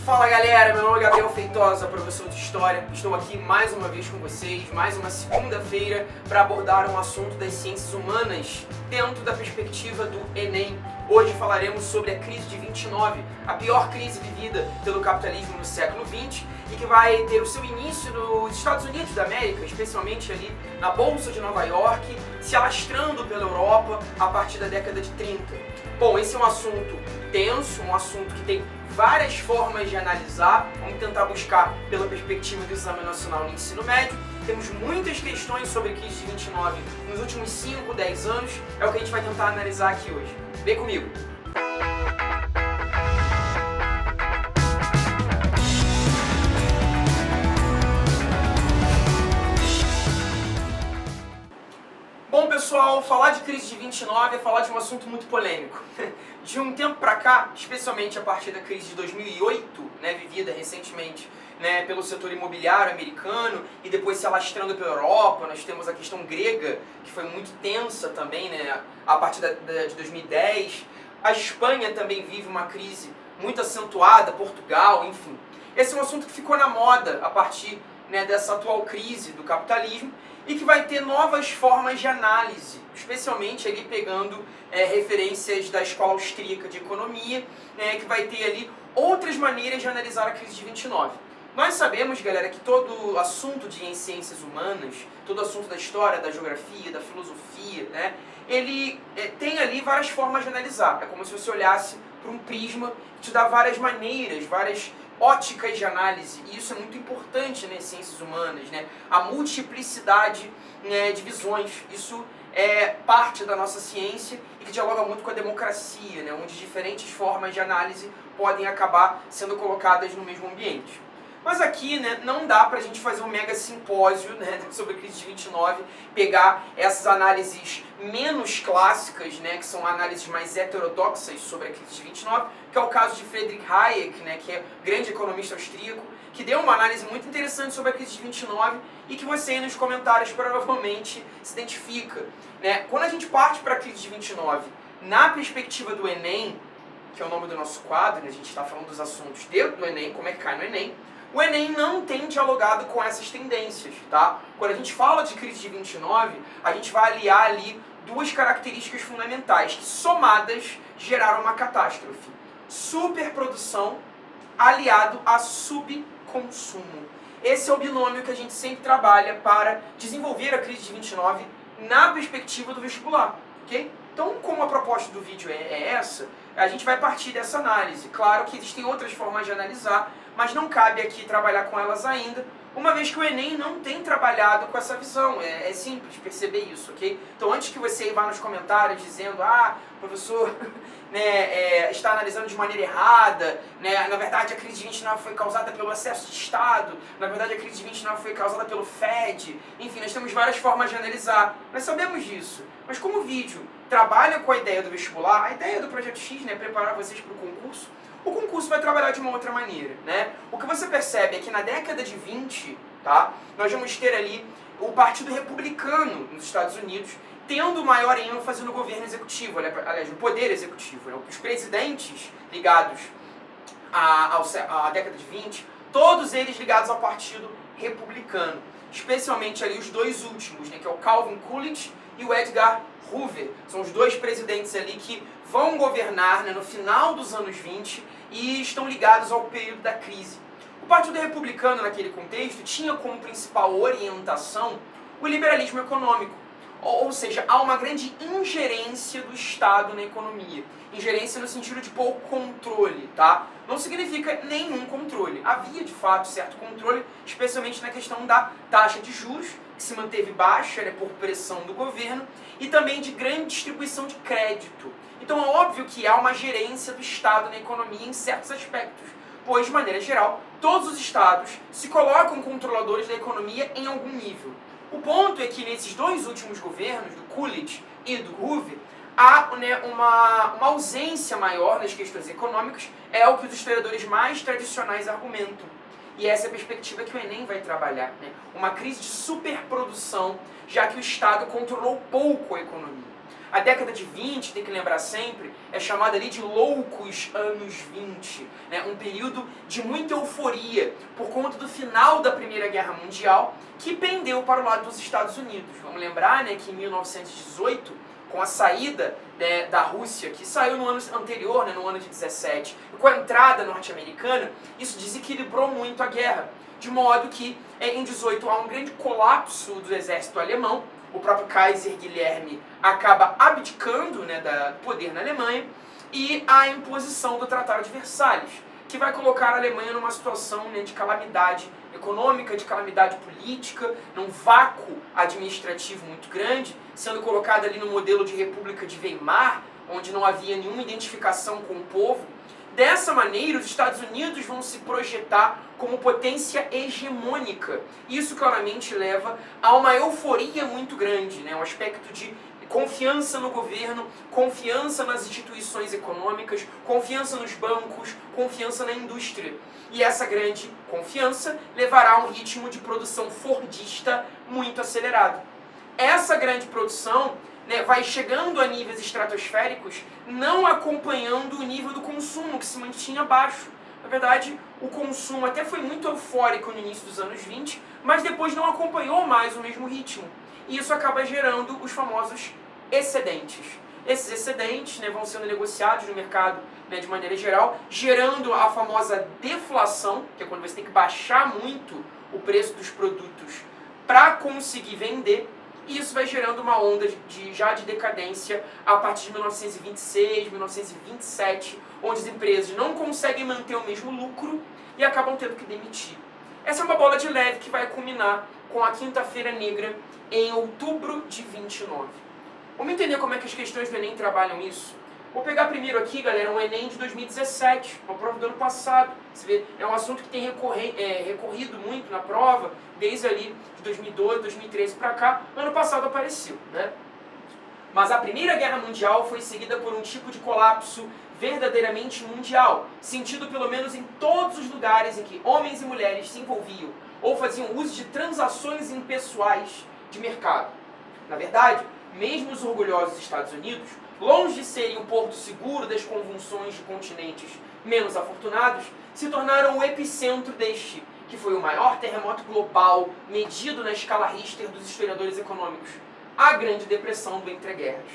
Fala galera, meu nome é Gabriel Feitosa, professor de História. Estou aqui mais uma vez com vocês, mais uma segunda-feira, para abordar um assunto das ciências humanas dentro da perspectiva do Enem. Hoje falaremos sobre a crise de 29, a pior crise vivida pelo capitalismo no século XX e que vai ter o seu início nos Estados Unidos da América, especialmente ali na Bolsa de Nova York, se alastrando pela Europa a partir da década de 30. Bom, esse é um assunto tenso, um assunto que tem várias formas de analisar. Vamos tentar buscar pela perspectiva do Exame Nacional no Ensino Médio. Temos muitas questões sobre a crise de 29 nos últimos 5, 10 anos. É o que a gente vai tentar analisar aqui hoje. Vem comigo! Bom pessoal, falar de crise de 29 é falar de um assunto muito polêmico. De um tempo para cá, especialmente a partir da crise de 2008, vivida recentemente pelo setor imobiliário americano e depois se alastrando pela Europa, nós temos a questão grega, que foi muito tensa também, a partir de 2010. A Espanha também vive uma crise muito acentuada, Portugal, enfim. Esse é um assunto que ficou na moda a partir dessa atual crise do capitalismo e que vai ter novas formas de análise, especialmente ali pegando referências da escola austríaca de economia, que vai ter ali outras maneiras de analisar a crise de 29. Nós sabemos, galera, que todo assunto de ciências humanas, todo assunto da história, da geografia, da filosofia, ele tem ali várias formas de analisar. É como se você olhasse para um prisma que te dá várias maneiras, várias óticas de análise, e isso é muito importante nas ciências humanas, a multiplicidade de visões, isso é parte da nossa ciência e que dialoga muito com a democracia, onde diferentes formas de análise podem acabar sendo colocadas no mesmo ambiente. Mas aqui não dá pra gente fazer um mega simpósio sobre a crise de 29, pegar essas análises menos clássicas, que são análises mais heterodoxas sobre a crise de 29, que é o caso de Friedrich Hayek, que é grande economista austríaco, que deu uma análise muito interessante sobre a crise de 29 e que você aí nos comentários provavelmente se identifica. Quando a gente parte para a crise de 29 na perspectiva do Enem, que é o nome do nosso quadro, a gente está falando dos assuntos dentro do Enem, como é que cai no Enem, o Enem não tem dialogado com essas tendências, tá? Quando a gente fala de crise de 29, a gente vai aliar ali duas características fundamentais que, somadas, geraram uma catástrofe. Superprodução aliado a subconsumo. Esse é o binômio que a gente sempre trabalha para desenvolver a crise de 29 na perspectiva do vestibular, ok? Então, como a proposta do vídeo é essa, a gente vai partir dessa análise. Claro que existem outras formas de analisar, mas não cabe aqui trabalhar com elas ainda, uma vez que o Enem não tem trabalhado com essa visão. É simples perceber isso, ok? Então, antes que você vá nos comentários dizendo, professor, está analisando de maneira errada, na verdade a crise de 29 foi causada pelo excesso de Estado, na verdade a crise de 29 foi causada pelo FED, enfim, nós temos várias formas de analisar, nós sabemos disso, mas como o vídeo trabalha com a ideia do vestibular, a ideia do Projeto X, preparar vocês para o concurso vai trabalhar de uma outra maneira, O que você percebe é que na década de 20, nós vamos ter ali o Partido Republicano nos Estados Unidos tendo maior ênfase no governo executivo, aliás, no poder executivo. Os presidentes ligados à década de 20, todos eles ligados ao Partido Republicano, especialmente ali os dois últimos, que é o Calvin Coolidge e o Edgar Hoover. São os dois presidentes ali que vão governar no final dos anos 20 e estão ligados ao período da crise. O Partido Republicano, naquele contexto, tinha como principal orientação o liberalismo econômico. Ou seja, há uma grande ingerência do Estado na economia. Ingerência no sentido de pouco controle, Não significa nenhum controle. Havia, de fato, certo controle, especialmente na questão da taxa de juros, que se manteve baixa por pressão do governo, e também de grande distribuição de crédito. Então é óbvio que há uma gerência do Estado na economia em certos aspectos, pois, de maneira geral, todos os Estados se colocam controladores da economia em algum nível. O ponto é que nesses dois últimos governos, do Coolidge e do Hoover, há uma ausência maior nas questões econômicas, é o que os historiadores mais tradicionais argumentam. E essa é a perspectiva que o Enem vai trabalhar. Uma crise de superprodução, já que o Estado controlou pouco a economia. A década de 20, tem que lembrar sempre, é chamada ali de loucos anos 20, né? Um período de muita euforia por conta do final da Primeira Guerra Mundial, que pendeu para o lado dos Estados Unidos. Vamos lembrar, né, que em 1918, com a saída, né, da Rússia, que saiu no ano anterior, né, no ano de 17, e com a entrada norte-americana, isso desequilibrou muito a guerra, de modo que em 18 há um grande colapso do exército alemão. O próprio Kaiser Guilherme acaba abdicando, né, do poder na Alemanha, e a imposição do Tratado de Versalhes, que vai colocar a Alemanha numa situação, né, de calamidade econômica, de calamidade política, num vácuo administrativo muito grande, sendo colocada ali no modelo de República de Weimar, onde não havia nenhuma identificação com o povo. Dessa maneira, os Estados Unidos vão se projetar como potência hegemônica. Isso claramente leva a uma euforia muito grande, né? Um aspecto de confiança no governo, confiança nas instituições econômicas, confiança nos bancos, confiança na indústria. E essa grande confiança levará a um ritmo de produção fordista muito acelerado. Essa grande produção, né, vai chegando a níveis estratosféricos, não acompanhando o nível do consumo, que se mantinha baixo. Na verdade, o consumo até foi muito eufórico no início dos anos 20, mas depois não acompanhou mais o mesmo ritmo. E isso acaba gerando os famosos excedentes. Esses excedentes, né, vão sendo negociados no mercado, né, de maneira geral, gerando a famosa deflação, que é quando você tem que baixar muito o preço dos produtos para conseguir vender. E isso vai gerando uma onda já de decadência a partir de 1926, 1927, onde as empresas não conseguem manter o mesmo lucro e acabam tendo que demitir. Essa é uma bola de neve que vai culminar com a Quinta-feira Negra em outubro de 29. Vamos entender como é que as questões do Enem trabalham isso? Vou pegar primeiro aqui, galera, um Enem de 2017, uma prova do ano passado. Você vê, é um assunto que tem recorrido muito na prova, desde ali de 2012, 2013 para cá. Ano passado apareceu, né? Mas a Primeira Guerra Mundial foi seguida por um tipo de colapso verdadeiramente mundial, sentido pelo menos em todos os lugares em que homens e mulheres se envolviam ou faziam uso de transações impessoais de mercado. Na verdade, mesmo os orgulhosos Estados Unidos, longe de serem o porto seguro das convulsões de continentes menos afortunados, se tornaram o epicentro deste, que foi o maior terremoto global medido na escala Richter dos historiadores econômicos, a Grande Depressão do Entreguerras.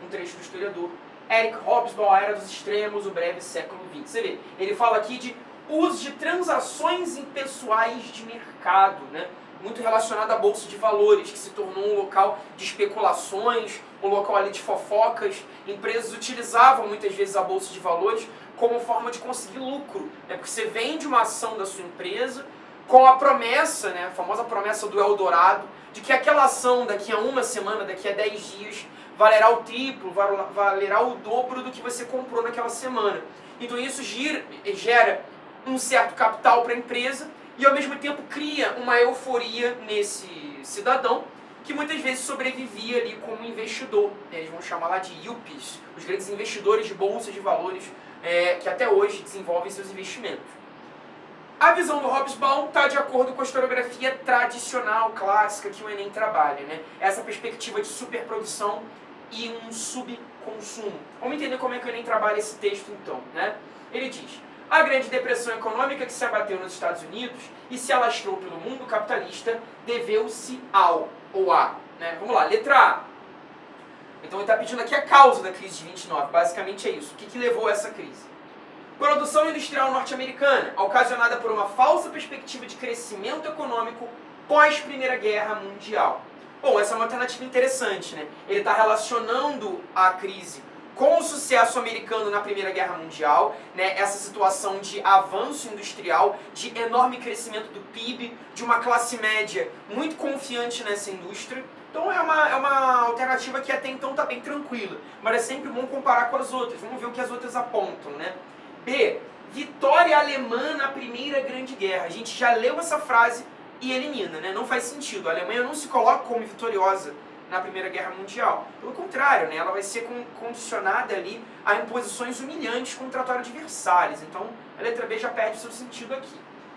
Um trecho do historiador Eric Hobsbawm, A Era dos Extremos, o Breve Século XX. Você vê, ele fala aqui de uso de transações impessoais de mercado, né? Muito relacionado à Bolsa de Valores, que se tornou um local de especulações, um local ali de fofocas. Empresas utilizavam muitas vezes a Bolsa de Valores como forma de conseguir lucro, né? Porque você vende uma ação da sua empresa com a promessa, né? A famosa promessa do Eldorado, de que aquela ação daqui a uma semana, daqui a 10 dias, valerá o triplo, valerá o dobro do que você comprou naquela semana. Então isso gera um certo capital para a empresa, e ao mesmo tempo cria uma euforia nesse cidadão que muitas vezes sobrevivia ali como investidor. Eles vão chamar lá de YUPIs, os grandes investidores de bolsas de valores que até hoje desenvolvem seus investimentos. A visão do Hobsbawm está de acordo com a historiografia tradicional, clássica, que o Enem trabalha, né? Essa perspectiva de superprodução e um subconsumo. Vamos entender como é que o Enem trabalha esse texto então, né? Ele diz: a Grande Depressão Econômica que se abateu nos Estados Unidos e se alastrou pelo mundo capitalista deveu-se ao, ou a, né? Vamos lá, letra A. Então ele está pedindo aqui a causa da crise de 29, basicamente é isso. O que levou a essa crise? Produção industrial norte-americana, ocasionada por uma falsa perspectiva de crescimento econômico pós-Primeira Guerra Mundial. Bom, essa é uma alternativa interessante, né? Ele está relacionando a crise com o sucesso americano na Primeira Guerra Mundial, né, essa situação de avanço industrial, de enorme crescimento do PIB, de uma classe média muito confiante nessa indústria. Então é uma alternativa que até então está bem tranquila, mas é sempre bom comparar com as outras. Vamos ver o que as outras apontam, né? B. Vitória alemã na Primeira Grande Guerra. A gente já leu essa frase e elimina, né? Não faz sentido. A Alemanha não se coloca como vitoriosa na Primeira Guerra Mundial. Pelo contrário, né, ela vai ser condicionada ali a imposições humilhantes como o Tratado de Versalhes. Então, a letra B já perde o seu sentido aqui.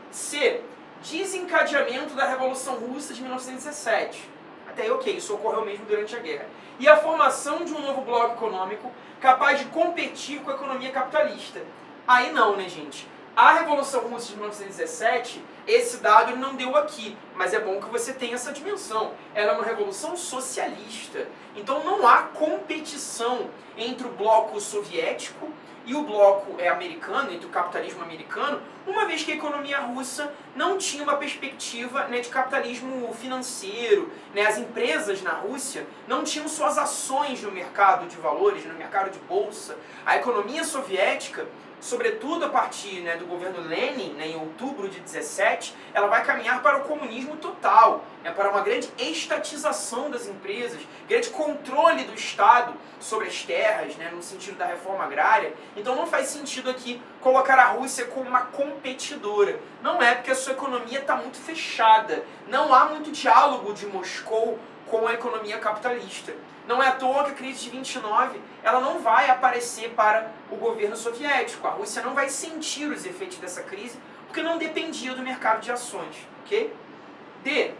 C. Desencadeamento da Revolução Russa de 1917. Até aí, ok, isso ocorreu mesmo durante a guerra. E a formação de um novo bloco econômico capaz de competir com a economia capitalista. Aí não, né, gente? A Revolução Russa de 1917, esse dado não deu aqui, mas é bom que você tenha essa dimensão. Ela é uma revolução socialista. Então não há competição entre o bloco soviético e o bloco americano, entre o capitalismo americano, uma vez que a economia russa não tinha uma perspectiva, né, de capitalismo financeiro. Né, as empresas na Rússia não tinham suas ações no mercado de valores, no mercado de bolsa. A economia soviética, sobretudo a partir, né, do governo Lenin, né, em outubro de 17, ela vai caminhar para o comunismo total, né, para uma grande estatização das empresas, grande controle do Estado sobre as terras, né, no sentido da reforma agrária. Então não faz sentido aqui colocar a Rússia como uma competidora. Não é, porque a sua economia está muito fechada. Não há muito diálogo de Moscou com a economia capitalista. Não é à toa que a crise de 29 ela não vai aparecer para o governo soviético. A Rússia não vai sentir os efeitos dessa crise porque não dependia do mercado de ações. Okay? D.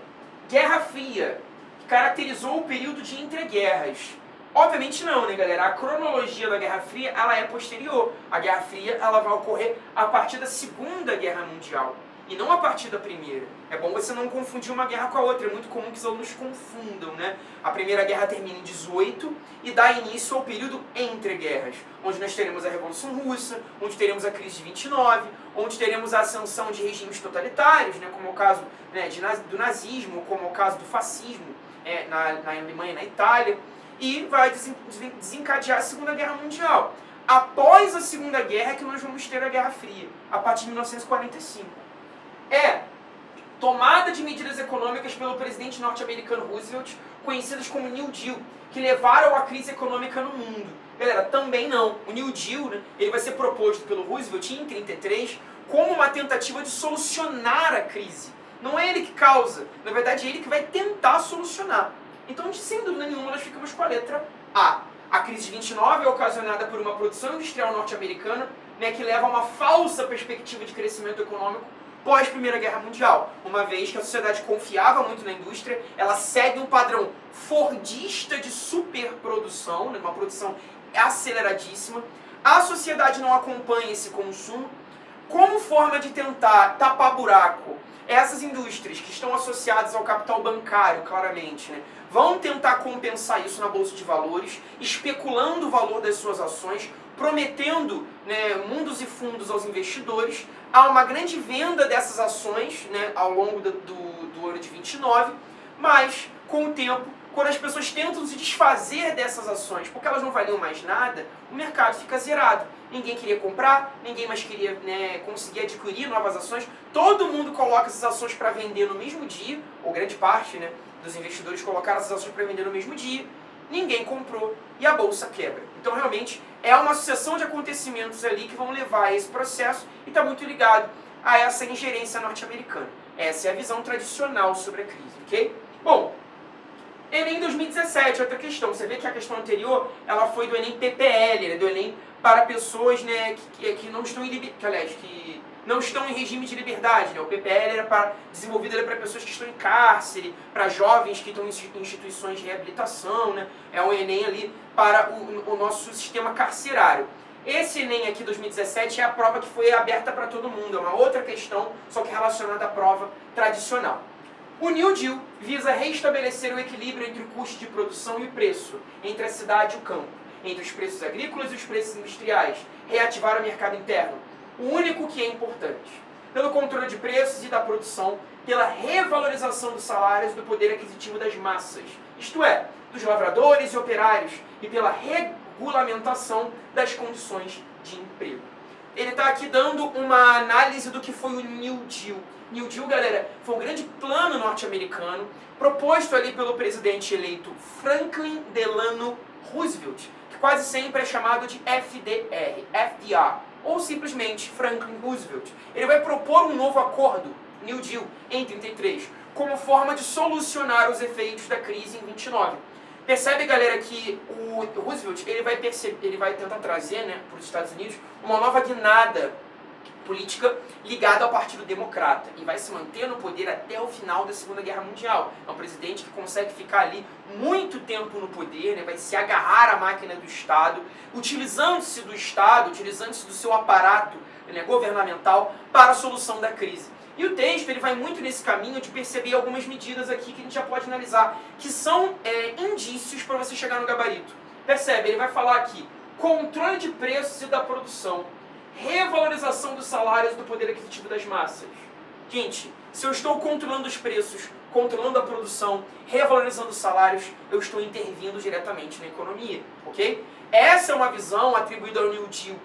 Guerra Fria, que caracterizou o período de entreguerras. Obviamente não, né, galera? A cronologia da Guerra Fria ela é posterior. A Guerra Fria ela vai ocorrer a partir da Segunda Guerra Mundial e não a partir da Primeira. É bom você não confundir uma guerra com a outra, é muito comum que os alunos confundam, né? A Primeira Guerra termina em 18 e dá início ao período entre guerras, onde nós teremos a Revolução Russa, onde teremos a crise de 29, onde teremos a ascensão de regimes totalitários, né, como é o caso, né, do nazismo, como é o caso do fascismo na Alemanha e na Itália, e vai desencadear a Segunda Guerra Mundial. Após a Segunda Guerra é que nós vamos ter a Guerra Fria, a partir de 1945. Tomada de medidas econômicas pelo presidente norte-americano Roosevelt, conhecidas como New Deal, que levaram à crise econômica no mundo. Galera, também não. O New Deal, né, ele vai ser proposto pelo Roosevelt em 1933 como uma tentativa de solucionar a crise. Não é ele que causa, na verdade é ele que vai tentar solucionar. Então, sem dúvida nenhuma, nós ficamos com a letra A. A crise de 29 é ocasionada por uma produção industrial norte-americana, né, que leva a uma falsa perspectiva de crescimento econômico pós-Primeira Guerra Mundial, uma vez que a sociedade confiava muito na indústria, ela segue um padrão fordista de superprodução, né, uma produção aceleradíssima, a sociedade não acompanha esse consumo, como forma de tentar tapar buraco. Essas indústrias que estão associadas ao capital bancário, claramente, né, vão tentar compensar isso na Bolsa de Valores, especulando o valor das suas ações, prometendo, né, mundos e fundos aos investidores. Há uma grande venda dessas ações, né, ao longo do ano de 29, mas com o tempo, quando as pessoas tentam se desfazer dessas ações porque elas não valiam mais nada, o mercado fica zerado. Ninguém queria comprar, ninguém mais queria, né, conseguir adquirir novas ações, todo mundo coloca essas ações para vender no mesmo dia, ou grande parte, né, dos investidores colocaram essas ações para vender no mesmo dia, ninguém comprou e a bolsa quebra. Então realmente é uma sucessão de acontecimentos ali que vão levar a esse processo e está muito ligado a essa ingerência norte-americana. Essa é a visão tradicional sobre a crise, ok? Bom, Enem 2017, outra questão. Você vê que a questão anterior ela foi do Enem PPL, né, do Enem para pessoas, né, que não estão que não estão em regime de liberdade. Né? O PPL era desenvolvido para pessoas que estão em cárcere, para jovens que estão em instituições de reabilitação. Né? É um Enem ali para o nosso sistema carcerário. Esse Enem aqui 2017 é a prova que foi aberta para todo mundo. É uma outra questão, só que relacionada à prova tradicional. O New Deal visa restabelecer o equilíbrio entre o custo de produção e o preço, entre a cidade e o campo, entre os preços agrícolas e os preços industriais, reativar o mercado interno, o único que é importante, pelo controle de preços e da produção, pela revalorização dos salários e do poder aquisitivo das massas, isto é, dos lavradores e operários, e pela regulamentação das condições de emprego. Ele está aqui dando uma análise do que foi o New Deal. New Deal, galera, foi um grande plano norte-americano proposto ali pelo presidente eleito Franklin Delano Roosevelt, que quase sempre é chamado de FDR, ou simplesmente Franklin Roosevelt. Ele vai propor um novo acordo, New Deal, em 33, como forma de solucionar os efeitos da crise em 29. Percebe, galera, que o Roosevelt ele vai tentar trazer, né, para os Estados Unidos uma nova guinada política ligada ao Partido Democrata e vai se manter no poder até o final da Segunda Guerra Mundial. É um presidente que consegue ficar ali muito tempo no poder, né, vai se agarrar à máquina do Estado, utilizando-se do Estado, utilizando-se do seu aparato, né, governamental para a solução da crise. E o texto ele vai muito nesse caminho de perceber algumas medidas aqui que a gente já pode analisar, que são indícios para você chegar no gabarito. Percebe? Ele vai falar aqui, controle de preços e da produção, revalorização dos salários e do poder aquisitivo das massas. Gente, se eu estou controlando os preços, controlando a produção, revalorizando os salários, eu estou intervindo diretamente na economia, ok? Essa é uma visão atribuída ao New Deal,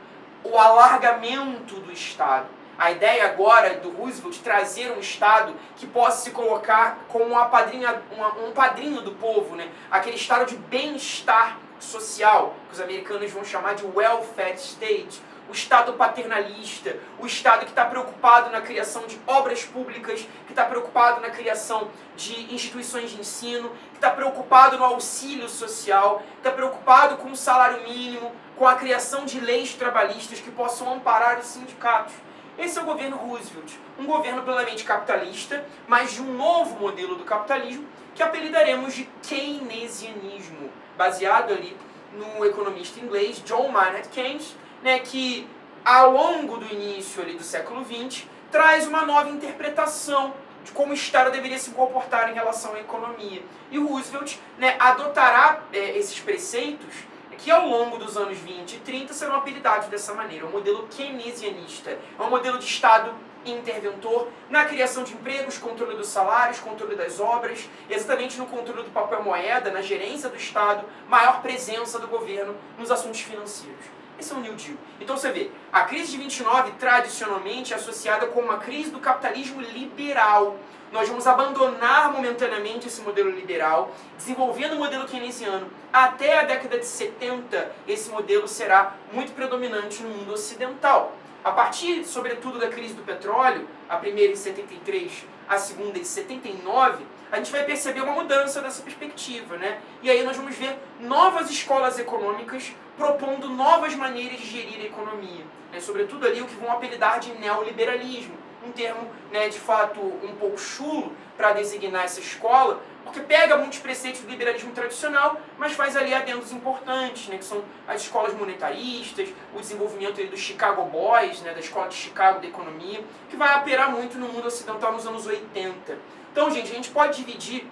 o alargamento do Estado. A ideia agora do Roosevelt trazer um Estado que possa se colocar como um padrinho do povo, né? Aquele Estado de bem-estar social, que os americanos vão chamar de welfare state, o Estado paternalista, o Estado que está preocupado na criação de obras públicas, que está preocupado na criação de instituições de ensino, que está preocupado no auxílio social, que está preocupado com o salário mínimo, com a criação de leis trabalhistas que possam amparar os sindicatos. Esse é o governo Roosevelt, um governo plenamente capitalista, mas de um novo modelo do capitalismo que apelidaremos de keynesianismo, baseado ali no economista inglês John Maynard Keynes, né, que ao longo do início ali do século XX traz uma nova interpretação de como o Estado deveria se comportar em relação à economia. E o Roosevelt, né, adotará esses preceitos que ao longo dos anos 20 e 30 serão apelidados dessa maneira, o modelo keynesianista. É um modelo de Estado interventor na criação de empregos, controle dos salários, controle das obras, exatamente no controle do papel moeda, na gerência do Estado, maior presença do governo nos assuntos financeiros. Esse é o New Deal. Então você vê, a crise de 29 tradicionalmente é associada com uma crise do capitalismo liberal. Nós vamos abandonar momentaneamente esse modelo liberal, desenvolvendo o modelo keynesiano. Até a década de 70, esse modelo será muito predominante no mundo ocidental. A partir, sobretudo, da crise do petróleo, a primeira em 73, a segunda em 79, a gente vai perceber uma mudança dessa perspectiva, né? E aí nós vamos ver novas escolas econômicas propondo novas maneiras de gerir a economia, né? Sobretudo ali o que vão apelidar de neoliberalismo, um termo, né, de fato um pouco chulo para designar essa escola, porque pega muitos preceitos do liberalismo tradicional, mas faz ali adendos importantes, né, que são as escolas monetaristas, o desenvolvimento ali do Chicago Boys, né, da escola de Chicago da economia, que vai operar muito no mundo ocidental nos anos 80. Então, gente, a gente pode dividir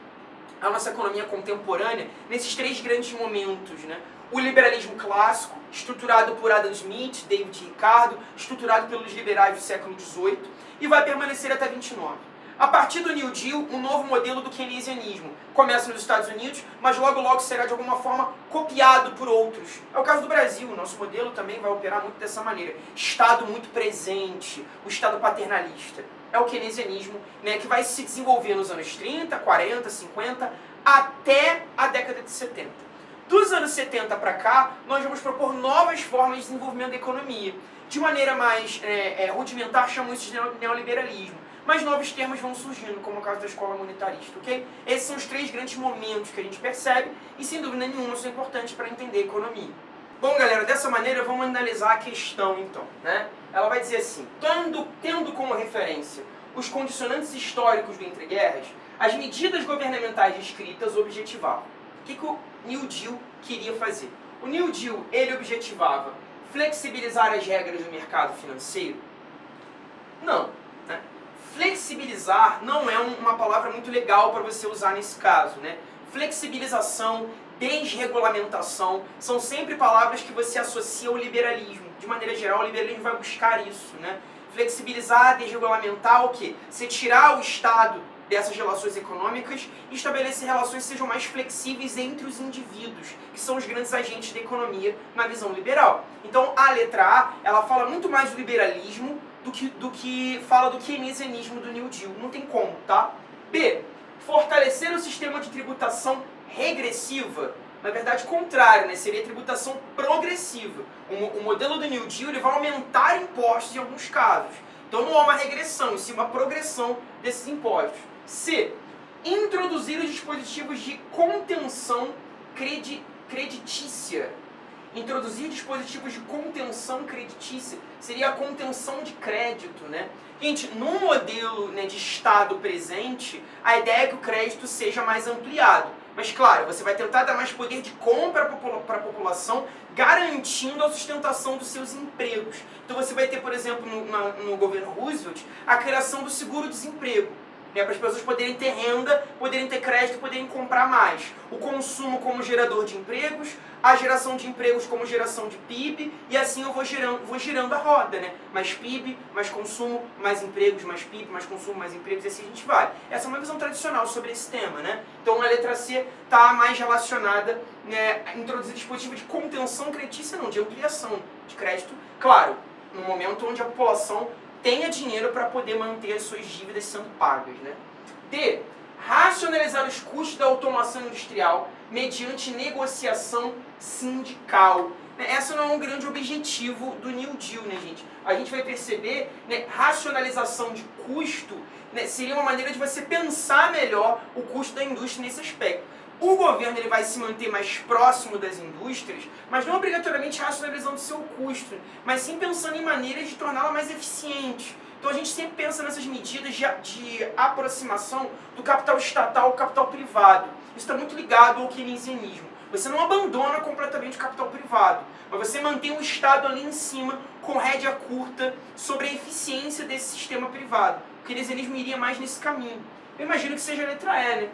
a nossa economia contemporânea nesses três grandes momentos, né? O liberalismo clássico, estruturado por Adam Smith, David Ricardo, estruturado pelos liberais do século XVIII, e vai permanecer até 29. A partir do New Deal, um novo modelo do keynesianismo. Começa nos Estados Unidos, mas logo logo será de alguma forma copiado por outros. É o caso do Brasil, o nosso modelo também vai operar muito dessa maneira. Estado muito presente, o Estado paternalista. É o keynesianismo, né, que vai se desenvolver nos anos 30, 40, 50, até a década de 70. Dos anos 70 para cá, nós vamos propor novas formas de desenvolvimento da economia. De maneira mais rudimentar, chamamos isso de neoliberalismo. Mas novos termos vão surgindo, como o caso da escola monetarista, ok? Esses são os três grandes momentos que a gente percebe e, sem dúvida nenhuma, são importantes para entender a economia. Bom, galera, dessa maneira vamos analisar a questão, então, né? Ela vai dizer assim, tendo como referência os condicionantes históricos do entreguerras, as medidas governamentais descritas objetivavam. O que o New Deal queria fazer? O New Deal, ele objetivava flexibilizar as regras do mercado financeiro? Não. Né? Flexibilizar não é uma palavra muito legal para você usar nesse caso, né? Flexibilização, desregulamentação, são sempre palavras que você associa ao liberalismo. De maneira geral, o liberalismo vai buscar isso, né? Flexibilizar, desregulamentar o quê? Você tirar o Estado dessas relações econômicas e estabelecer relações que sejam mais flexíveis entre os indivíduos, que são os grandes agentes da economia na visão liberal. Então, a letra A, ela fala muito mais do liberalismo do que fala do keynesianismo do New Deal. Não tem como, tá? B, fortalecer o sistema de tributação regressiva. Na verdade, contrário, né? Seria tributação progressiva. O modelo do New Deal ele vai aumentar impostos em alguns casos. Então não há uma regressão, e sim uma progressão desses impostos. C, introduzir os dispositivos de contenção creditícia. introduzir dispositivos de contenção creditícia, seria a contenção de crédito, né? Gente, no modelo, né, de Estado presente, a ideia é que o crédito seja mais ampliado. Mas claro, você vai tentar dar mais poder de compra para a população, garantindo a sustentação dos seus empregos. Então você vai ter, por exemplo, no governo Roosevelt, a criação do seguro-desemprego, né, para as pessoas poderem ter renda, poderem ter crédito, poderem comprar mais. O consumo como gerador de empregos, a geração de empregos como geração de PIB, e assim eu vou girando a roda, né? Mais PIB, mais consumo, mais empregos, mais PIB, mais consumo, mais empregos, e assim a gente vai. Essa é uma visão tradicional sobre esse tema, né? Então a letra C está mais relacionada, né, a introduzir dispositivo de contenção creditícia, não, de ampliação de crédito, claro, no momento onde a população tenha dinheiro para poder manter as suas dívidas sendo pagas, né? D. Racionalizar os custos da automação industrial mediante negociação sindical. Esse não é um grande objetivo do New Deal, né, gente? A gente vai perceber, né, racionalização de custo, né, seria uma maneira de você pensar melhor o custo da indústria nesse aspecto. O governo ele vai se manter mais próximo das indústrias, mas não obrigatoriamente racionalizando o seu custo, mas sim pensando em maneiras de torná-la mais eficiente. Então a gente sempre pensa nessas medidas de aproximação do capital estatal ao capital privado. Isso está muito ligado ao keynesianismo. Você não abandona completamente o capital privado, mas você mantém o Estado ali em cima com rédea curta sobre a eficiência desse sistema privado. O keynesianismo iria mais nesse caminho. Eu imagino que seja a letra E, né?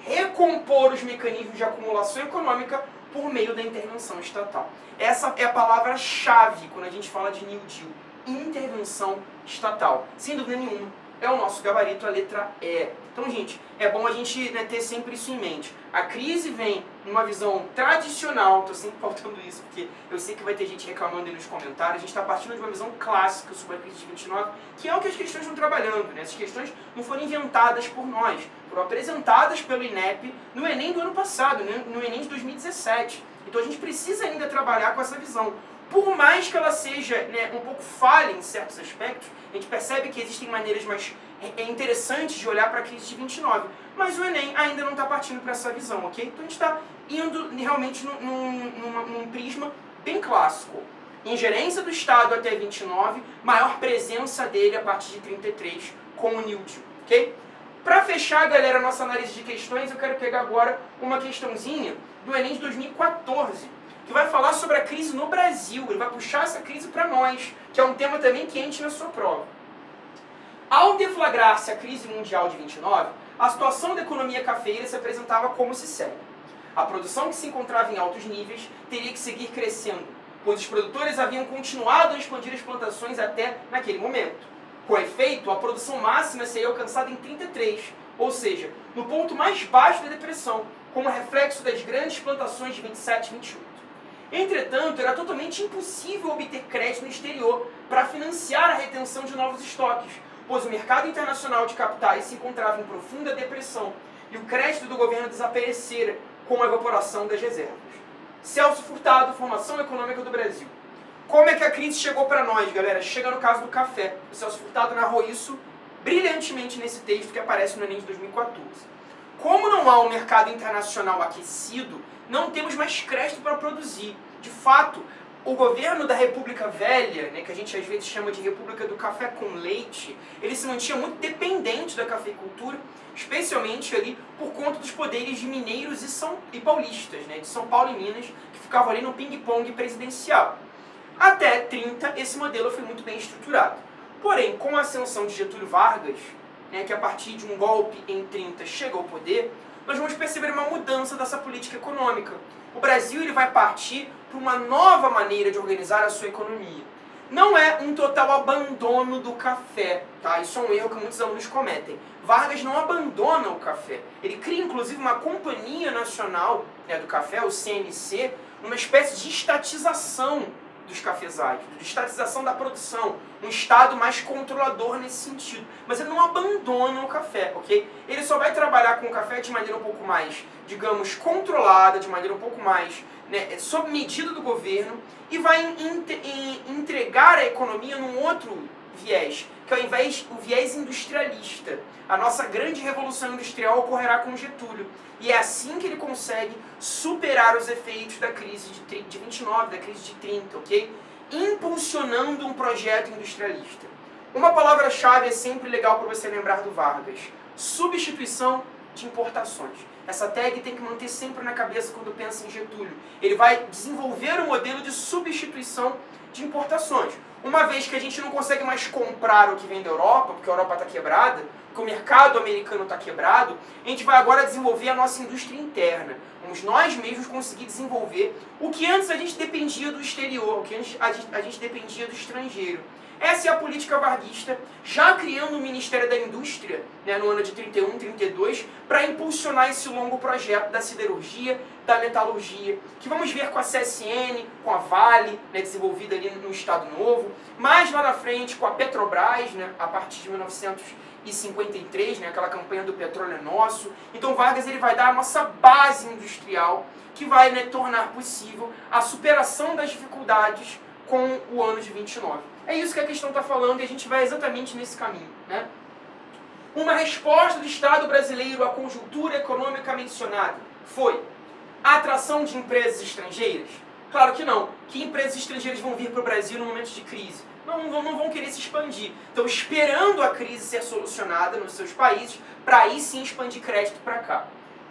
Recompor os mecanismos de acumulação econômica por meio da intervenção estatal. Essa é a palavra-chave quando a gente fala de New Deal. Intervenção estatal. Sem dúvida nenhuma, é o nosso gabarito, a letra E. Então, gente, é bom a gente, né, ter sempre isso em mente. A crise vem numa visão tradicional, estou sempre faltando isso, porque eu sei que vai ter gente reclamando aí nos comentários. A gente está partindo de uma visão clássica sobre a crise de 29, que é o que as questões estão trabalhando, né? Essas questões não foram inventadas por nós, foram apresentadas pelo INEP no Enem do ano passado, né, no Enem de 2017. Então a gente precisa ainda trabalhar com essa visão. Por mais que ela seja, né, um pouco falha em certos aspectos, a gente percebe que existem maneiras mais interessantes de olhar para a crise de 29. Mas o Enem ainda não está partindo para essa visão, ok? Então a gente está indo realmente num prisma bem clássico. Ingerência do Estado até 29, maior presença dele a partir de 33 com o New Deal, ok? Para fechar, galera, a nossa análise de questões, eu quero pegar agora uma questãozinha do Enem de 2014, que vai falar sobre a crise no Brasil. Ele vai puxar essa crise para nós, que é um tema também quente na sua prova. Ao deflagrar-se a crise mundial de 29, a situação da economia cafeeira se apresentava como se segue. A produção, que se encontrava em altos níveis, teria que seguir crescendo, pois os produtores haviam continuado a expandir as plantações até naquele momento. Com efeito, a produção máxima seria alcançada em 33, ou seja, no ponto mais baixo da depressão, como reflexo das grandes plantações de 27 e 28. Entretanto, era totalmente impossível obter crédito no exterior para financiar a retenção de novos estoques, pois o mercado internacional de capitais se encontrava em profunda depressão e o crédito do governo desaparecera com a evaporação das reservas. Celso Furtado, Formação Econômica do Brasil. Como é que a crise chegou para nós, galera? Chega no caso do café. O Celso Furtado narrou isso brilhantemente nesse texto que aparece no Enem de 2014. Como não há um mercado internacional aquecido, não temos mais crédito para produzir. De fato, o governo da República Velha, né, que a gente às vezes chama de República do Café com Leite, ele se mantinha muito dependente da cafeicultura, especialmente ali por conta dos poderes de mineiros e paulistas, né, de São Paulo e Minas, que ficavam ali no ping-pong presidencial. Até 30, esse modelo foi muito bem estruturado. Porém, com a ascensão de Getúlio Vargas, né, que a partir de um golpe em 30 chega ao poder, nós vamos perceber uma mudança dessa política econômica. O Brasil ele vai partir para uma nova maneira de organizar a sua economia. Não é um total abandono do café, tá? Isso é um erro que muitos alunos cometem. Vargas não abandona o café. Ele cria, inclusive, uma companhia nacional, né, do café, o CNC, uma espécie de estatização dos cafezais, de estatização da produção, um Estado mais controlador nesse sentido. Mas ele não abandona o café, ok? Ele só vai trabalhar com o café de maneira um pouco mais, digamos, controlada, de maneira um pouco mais, né, sob medida do governo, e vai entregar a economia num outro viés, que ao invés o viés industrialista. A nossa grande revolução industrial ocorrerá com Getúlio. E é assim que ele consegue superar os efeitos da crise de 29, da crise de 30, ok? Impulsionando um projeto industrialista. Uma palavra-chave é sempre legal para você lembrar do Vargas. Substituição de importações. Essa tag tem que manter sempre na cabeça quando pensa em Getúlio. Ele vai desenvolver um modelo de substituição de importações. Uma vez que a gente não consegue mais comprar o que vem da Europa, porque a Europa está quebrada, porque o mercado americano está quebrado, a gente vai agora desenvolver a nossa indústria interna. Vamos nós mesmos conseguir desenvolver o que antes a gente dependia do exterior, o que antes a gente dependia do estrangeiro. Essa é a política varguista, já criando o Ministério da Indústria, né, no ano de 31, 32, para impulsionar esse longo projeto da siderurgia, da metalurgia, que vamos ver com a CSN, com a Vale, né, desenvolvida ali no Estado Novo, mais lá na frente com a Petrobras, né, a partir de 1953, né, aquela campanha do petróleo é nosso. Então Vargas ele vai dar a nossa base industrial, que vai, né, tornar possível a superação das dificuldades com o ano de 29. É isso que a questão está falando e a gente vai exatamente nesse caminho, né? Uma resposta do Estado brasileiro à conjuntura econômica mencionada foi a atração de empresas estrangeiras? Claro que não. Que empresas estrangeiras vão vir para o Brasil no momento de crise? Não vão querer se expandir. Estão esperando a crise ser solucionada nos seus países para aí sim expandir crédito para cá.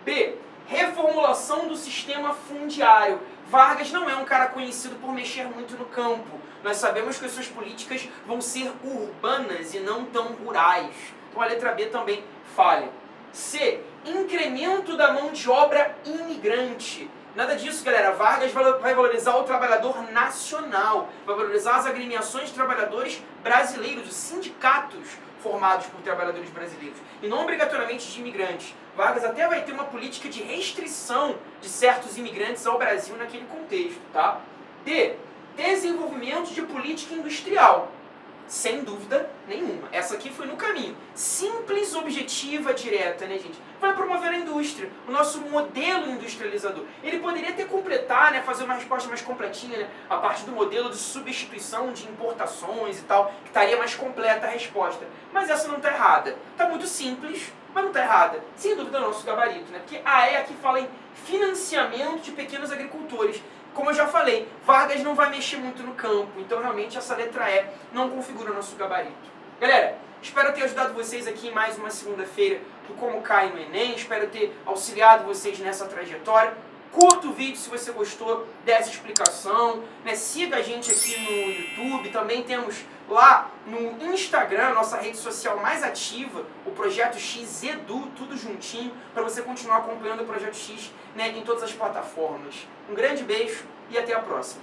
B. Reformulação do sistema fundiário. Vargas não é um cara conhecido por mexer muito no campo. Nós sabemos que as suas políticas vão ser urbanas e não tão rurais. Então a letra B também falha. C. Incremento da mão de obra imigrante. Nada disso, galera. Vargas vai valorizar o trabalhador nacional. Vai valorizar as agremiações de trabalhadores brasileiros, os sindicatos formados por trabalhadores brasileiros. E não obrigatoriamente de imigrantes. Vargas até vai ter uma política de restrição de certos imigrantes ao Brasil naquele contexto, tá? D. Desenvolvimento de política industrial. Sem dúvida nenhuma. Essa aqui foi no caminho. Simples, objetiva, direta, né, gente? Vai promover a indústria, o nosso modelo industrializador. Ele poderia até completar, né, fazer uma resposta mais completinha, né, a partir do modelo de substituição de importações e tal, que estaria mais completa a resposta. Mas essa não está errada. Está muito simples, mas não está errada. Sem dúvida é o nosso gabarito, né? Porque a E aqui fala em financiamento de pequenos agricultores. Como eu já falei, Vargas não vai mexer muito no campo, então realmente essa letra E não configura o nosso gabarito. Galera, espero ter ajudado vocês aqui em mais uma segunda-feira do Como Cai no Enem, espero ter auxiliado vocês nessa trajetória. Curta o vídeo se você gostou dessa explicação, né? Siga a gente aqui no YouTube, também temos lá no Instagram, nossa rede social mais ativa, o Projeto X Edu, tudo juntinho, para você continuar acompanhando o Projeto X, né, em todas as plataformas. Um grande beijo e até a próxima.